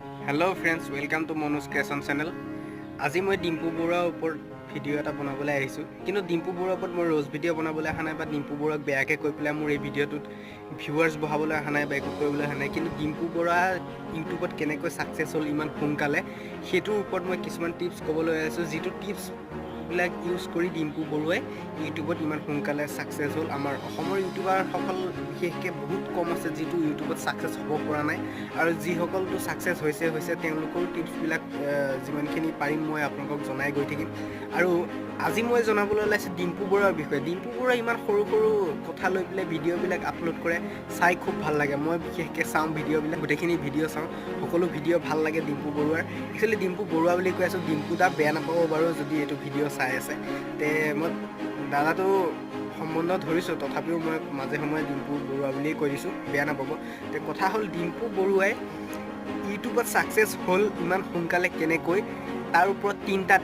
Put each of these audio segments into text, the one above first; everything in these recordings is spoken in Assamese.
Hello friends welcome to Manoj creation channel. आज मैं डिम्पु बरुৱাৰ ऊपर भिडिओ এটা বনাবলৈ আহিছোঁ, কিন্তু ডিম্পু বৰুৱাৰ ওপৰত মই रोज भिडिओ বনাবলৈ অহা নাই বা ডিম্পু বৰুৱাক বেয়াকৈ কৈ পেলাই মোৰ এই ভিডিঅ'টোত ভিউৱাৰ্ছ বঢ়াবলৈ অহা নাই বা একো কৰিবলৈ অহা নাই। কিন্তু ডিম্পু বৰুৱা ইউটিউবত কেনেকৈ সাকসেছ হ'ল ইমান সোনকালে সেইটোৰ ওপৰত মই কিছুমান টিপছ ক'বলৈ আহিছোঁ, যিটো টিপছ বিলাক ইউজ কৰি ডিম্পু বৰুৱাই ইউটিউবত ইমান সোনকালে সাকসেছ হ'ল। আমাৰ অসমৰ ইউটিউবাৰসকল বিশেষকৈ বহুত কম আছে যিটো ইউটিউবত সাকসেছ হ'ব পৰা নাই, আৰু যিসকলটো সাকসেছ হৈছে তেওঁলোকৰ টিপছবিলাক যিমানখিনি পাৰিম মই আপোনালোকক জনাই গৈ থাকিম। আৰু আজি মই জনাবলৈ ওলাইছোঁ ডিম্পু বৰুৱাৰ বিষয়ে। ডিম্পু বৰুৱা ইমান সৰু সৰু কথা লৈ পেলাই ভিডিঅ'বিলাক আপলোড কৰে, চাই খুব ভাল লাগে। মই বিশেষকৈ চাওঁ ভিডিঅ'বিলাক, গোটেইখিনি ভিডিঅ' চাওঁ, সকলো ভিডিঅ' ভাল লাগে ডিম্পু বৰুৱাৰ। একচুৱেলি ডিম্পু বৰুৱা বুলি কৈ আছোঁ, ডিম্পু দা বেয়া নাপাব বাৰু যদি এইটো ভিডিঅ' চাই আছে। তে মই দাদাটো সম্বন্ধ ধৰিছোঁ, তথাপিও মই মাজে সময়ে ডিম্পু বৰুৱা বুলিয়েই কৈ দিছোঁ, বেয়া নাপাব। তে কথা হ'ল ডিম্পু বৰুৱাই ইউটিউবত সাকসেছ হ'ল ইমান সোনকালে কেনেকৈ, তাৰ ওপৰত তিনিটা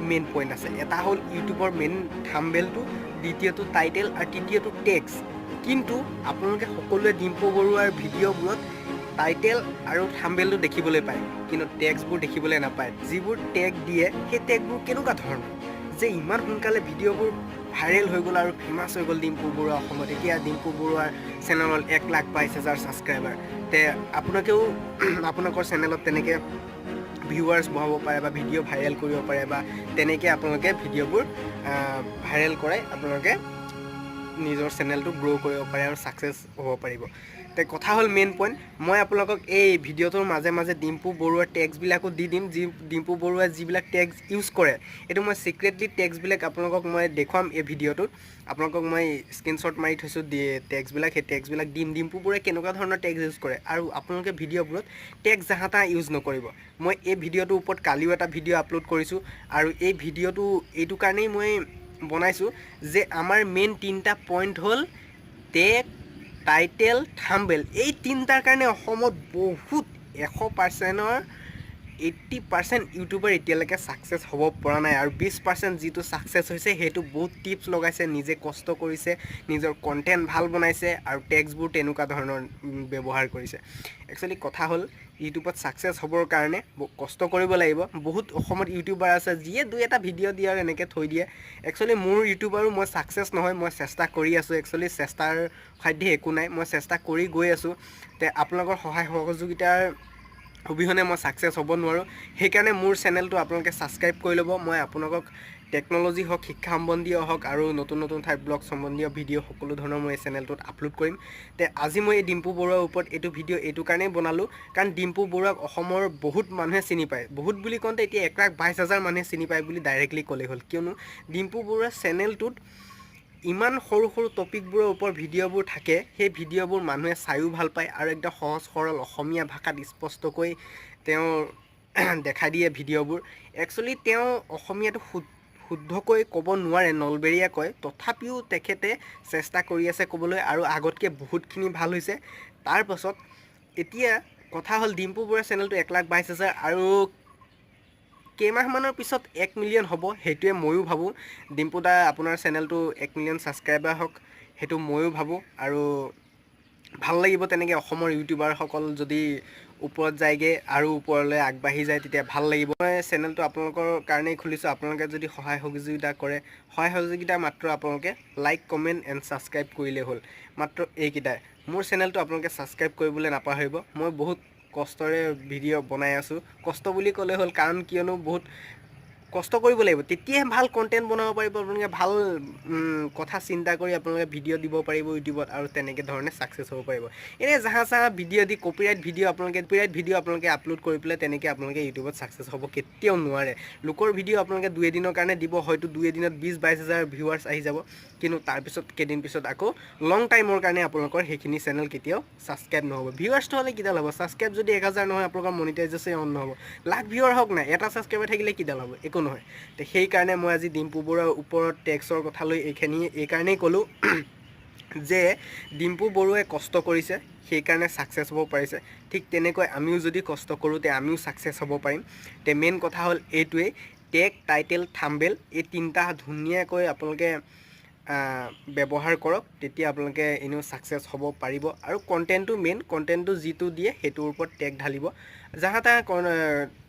মেইন পইণ্ট আছে। এটা হ'ল ইউটিউবৰ মেইন থাম্বনেইলটো, দ্বিতীয়টো টাইটেল আৰু তৃতীয়টো টেক্স। কিন্তু আপোনালোকে সকলোৱে ডিম্পু বৰুৱাৰ ভিডিঅ'বোৰত টাইটেল আৰু থাম্বনেইলটো দেখিবলৈ পায়, কিন্তু টেক্সবোৰ দেখিবলৈ নাপায়। যিবোৰ টেগ দিয়ে সেই টেগবোৰ কেনেকুৱা ধৰণৰ যে ইমান সোনকালে ভিডিঅ'বোৰ ভাইৰেল হৈ গ'ল আৰু ফেমাছ হৈ গ'ল ডিম্পু বৰুৱা অসমত। এতিয়া ডিম্পু বৰুৱাৰ চেনেলত 1,22,000 ছাবস্ক্ৰাইবাৰ। তে আপোনালোকেও আপোনালোকৰ চেনেলত তেনেকৈ ভিউৱাৰ্ছ বঢ়াব পাৰে বা ভিডিঅ' ভাইৰেল কৰিব পাৰে, বা তেনেকৈ আপোনালোকে ভিডিঅ'বোৰ ভাইৰেল কৰাই আপোনালোকে নিজৰ চেনেলটো গ্ৰ' কৰিব পাৰে আৰু ছাকসেছ হ'ব পাৰিব। তে কথা হ'ল মেইন পইণ্ট, মই আপোনালোকক এই ভিডিঅ'টোৰ মাজে মাজে ডিম্পু বৰুৱাৰ টেক্সবিলাকো দি দিম, যি ডিম্পু বৰুৱাই যিবিলাক টেক্স ইউজ কৰে। এইটো মই ছিক্ৰেটলি টেক্সবিলাক আপোনালোকক মই দেখুৱাম এই ভিডিঅ'টোত। আপোনালোকক মই স্ক্ৰীনশ্বট মাৰি থৈছোঁ টেক্সবিলাক, সেই টেক্সবিলাক দিম। ডিম্পু বৰুৱাই কেনেকুৱা ধৰণৰ টেক্স ইউজ কৰে, আৰু আপোনালোকে ভিডিঅ'বোৰত টেক্স যাহা তাহা ইউজ নকৰিব। মই এই ভিডিঅ'টোৰ ওপৰত কালিও এটা ভিডিঅ' আপলোড কৰিছোঁ, আৰু এই ভিডিঅ'টো এইটো কাৰণেই মই বনাইছোঁ যে আমাৰ মেইন তিনিটা পইণ্ট হ'ল টেগ, টাইটেল, থাম্বনেইল। এই তিনিটাৰ কাৰণে অসমত বহুত 100%ৰ 80% ইউটিউবাৰ এতিয়ালৈকে ছাকসেছ হ'ব পৰা নাই, আৰু 20% যিটো ছাকসেছ হৈছে সেইটো বহুত টিপছ লগাইছে, নিজে কষ্ট কৰিছে, নিজৰ কণ্টেণ্ট ভাল বনাইছে, আৰু টেক্সবোৰ তেনেকুৱা ধৰণৰ ব্যৱহাৰ কৰিছে। একচুৱেলি কথা হ'ল ইউটিউবত ছাকসেছ হ'বৰ কাৰণে কষ্ট কৰিব লাগিব। বহুত অসমত ইউটিউবাৰ আছে যিয়ে দুই এটা ভিডিঅ' দিয়ে আৰু এনেকৈ থৈ দিয়ে। একচুৱেলি মোৰ ইউটিউবাৰো মই ছাকসেছ নহয়, মই চেষ্টা কৰি আছোঁ। একচুৱেলি চেষ্টাৰ সাধ্যে একো নাই, মই চেষ্টা কৰি গৈ আছোঁ। তে আপোনালোকৰ সহায় সহযোগিতাৰ অবিহনে মই ছাকসেছ হ'ব নোৱাৰোঁ। সেইকাৰণে মোৰ চেনেলটো আপোনালোকে ছাবস্ক্ৰাইব কৰি ল'ব। মই আপোনালোকক টেকন'লজি হওক, শিক্ষা সম্বন্ধীয় হওক, আৰু নতুন নতুন ঠাইৰ ব্লগ সম্বন্ধীয় ভিডিঅ' সকলো ধৰণৰ মই এই চেনেলটোত আপলোড কৰিম। তে আজি মই এই ডিম্পু বৰুৱাৰ ওপৰত এইটো ভিডিঅ' এইটো কাৰণেই বনালোঁ, কাৰণ ডিম্পু বৰুৱাক অসমৰ বহুত মানুহে চিনি পায়। বহুত বুলি কওঁতে এতিয়া 1,22,000 মানুহে চিনি পায় বুলি ডাইৰেক্টলি ক'লেই হ'ল, কিয়নো ডিম্পু বৰুৱাৰ চেনেলটোত ইমান সৰু সৰু টপিকবোৰৰ ওপৰত ভিডিঅ'বোৰ থাকে। সেই ভিডিঅ'বোৰ মানুহে চায়ো ভাল পায়, আৰু একদম সহজ সৰল অসমীয়া ভাষাত স্পষ্টকৈ তেওঁ দেখাই দিয়ে ভিডিঅ'বোৰ। একচুৱেলি তেওঁ অসমীয়াটো শুদ্ধকৈ ক'ব নোৱাৰে, নলবেৰীয়া কয়, তথাপিও তেখেতে চেষ্টা কৰি আছে ক'বলৈ, আৰু আগতকৈ বহুতখিনি ভাল হৈছে। তাৰপাছত এতিয়া কথা হ'ল ডিম্পু বৰুৱাৰ চেনেলটো 1,22,000, আৰু কেইমাহমানৰ পিছত 1 মিলিয়ন হ'ব, সেইটোৱে ময়ো ভাবোঁ। ডিম্পু দা আপোনাৰ চেনেলটো 1 মিলিয়ন ছাবস্ক্ৰাইবাৰ হওক, সেইটো ময়ো ভাবোঁ। আৰু ভাল লাগিব তেনেকৈ অসমৰ ইউটিউবাৰসকল যদি ওপৰত যায়গৈ আৰু ওপৰলৈ আগবাঢ়ি যায়, তেতিয়া ভাল লাগিব। মই চেনেলটো আপোনালোকৰ কাৰণেই খুলিছোঁ, আপোনালোকে যদি সহায় সহযোগিতা কৰে, সহায় সহযোগিতা মাত্ৰ আপোনালোকে লাইক, কমেণ্ট এণ্ড ছাবস্ক্ৰাইব কৰিলেই হ'ল, মাত্ৰ এইকেইটাই। মোৰ চেনেলটো আপোনালোকে ছাবস্ক্ৰাইব কৰিবলৈ নাপাহৰিব। মই বহুত কষ্টৰে ভিডিঅ' বনাই আছোঁ। কষ্ট বুলি ক'লে হ'ল, কাৰণ কিয়নো বহুত কষ্ট কৰিব লাগিব, তেতিয়াহে ভাল কণ্টেণ্ট বনাব পাৰিব। আপোনালোকে ভাল কথা চিন্তা কৰি আপোনালোকে ভিডিঅ' দিব পাৰিব ইউটিউবত, আৰু তেনেকৈ ধৰণে ছাকসেছ হ'ব পাৰিব। এনেই জাহা চাহা ভিডিঅ' দি কপিৰাইট ভিডিঅ' আপোনালোকে আপলোড কৰি পেলাই তেনেকৈ আপোনালোকে ইউটিউবত ছাকসেছ হ'ব কেতিয়াও নোৱাৰে। লোকৰ ভিডিঅ' আপোনালোকে 2 এদিনৰ কাৰণে দিব, হয়তো 2 এদিনত 20,000-22,000 ভিউৱাৰ্ছ আহি যাব, কিন্তু তাৰপিছত কেইদিন পিছত আকৌ লং টাইমৰ কাৰণে আপোনালোকৰ সেইখিনি চেনেল কেতিয়াও ছাবস্ক্ৰাইব নহ'ব। ভিউৱাৰ্ছটো হ'লে কিডাল হ'ব, ছাবস্ক্ৰাইব যদি 1,000 নহয় আপোনালোকৰ মনিটাইজেশ্যন অন নহ'ব। লাখ ভিউৱাৰ হওক নাই, এটা ছাবস্ক্ৰাইবাৰ থাকিলে কিডাল হ'ব, একো নহয়। তো সেইকাৰণে মই আজি ডিম্পু বৰুৱাৰ ওপৰত টেক্সৰ কথা লৈ এইকাৰণেই ক'লোঁ যে ডিম্পু বৰুৱাই কষ্ট কৰিছে, সেইকাৰণে ছাকসেছ হ'ব পাৰিছে। ঠিক তেনেকৈ আমিও যদি কষ্ট কৰোঁ, তে আমিও ছাকসেছ হ'ব পাৰিম। তে মেইন কথা হ'ল এইটোৱেই, টেগ, টাইটেল, থাম্বনেইল, এই তিনিটা ধুনীয়াকৈ আপোনালোকে ব্যৱহাৰ কৰক তেতিয়া আপোনালোকে এনেও ছাকচেছ হ'ব পাৰিব আৰু কণ্টেণ্টটো মেইন কণ্টেণ্টটো যিটো দিয়ে সেইটোৰ ওপৰত টেগ ঢালিব যাহা তাহা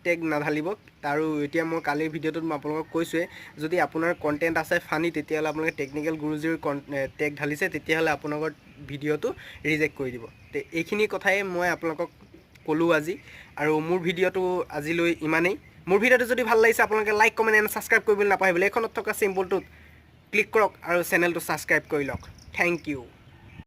টেগ নাঢালিব আৰু এতিয়া মই কালিৰ ভিডিঅ'টোত মই আপোনালোকক কৈছোঁৱে যদি আপোনাৰ কণ্টেণ্ট আছে ফানি তেতিয়াহ'লে আপোনালোকে টেকনিকেল গুৰুজীৰ টেগ ঢালিছে তেতিয়াহ'লে আপোনালোকৰ ভিডিঅ'টো ৰিজেক্ট কৰি দিব তে এইখিনি কথাই মই আপোনালোকক ক'লোঁ আজি আৰু মোৰ ভিডিঅ'টো আজিলৈ ইমানেই মোৰ ভিডিঅ'টো যদি ভাল লাগিছে আপোনালোকে লাইক কমেণ্ট এণ্ড ছাবস্ক্ৰাইব কৰিবলৈ নাপাহৰিব এইখনত থকা চিম্বলটোত ক্লিক কৰক আৰু চেনেলটো ছাবস্ক্ৰাইব কৰি লওক থেংক ইউ